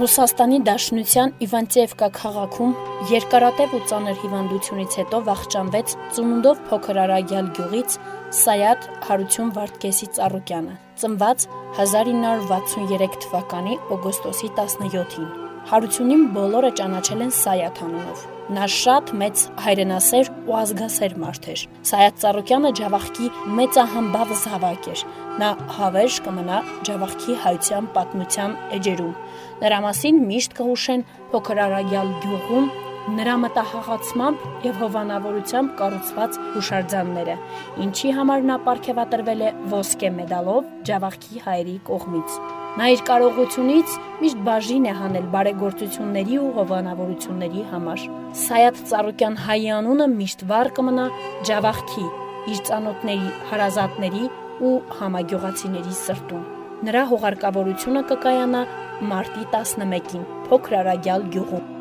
Ռուսաստանի Դաշնության Իվանտիևկա քաղաքում երկարատև ու ծանր հիվանդությունից հետո վախճանվեց ծնունդով փոքր Արագյալ գյուղից Սայաթ Հարություն Վարդգեսի Ծառուկյանը, ծնված 1963 թվականի օգոստոսի 17-ին։ Հարությունին բոլորը ճանաչել են Սայաթ անունով։ Նա շատ մեծ հայրենասեր ու ազգասեր մարդ էր։ Սայաթ Ծառուկյանը Ջավախքի մեծահամբավ զավակ էր։ Նա հավերժ կմնա Ջավախքի հայության պատմության էջերում։ Նրա մասին միշտ կհուշեն փոքր Արագյալ գյուղում նրա մտահաղացմամբ եւ հովանավորությամբ կառուցված հուշարձանները, ինչի համար նա պարգևատրվել է ոսկե մեդալով Ջավախքի հայերի կողմից։ Նա իր կարողությունից միշտ բաժին է հանել բարեգործությունների ու հովանավորությունների համար։ Սայաթ Ծառուկյան հայի անունը միշտ վառ կմնա Ջավախքի, իր ծանոթների, հարազատների ու համագյուղացիների սրտում։ Նրա հուղարկավորությունը կկայանա մարտի 11-ին փոքր Արագյալ գյուղում։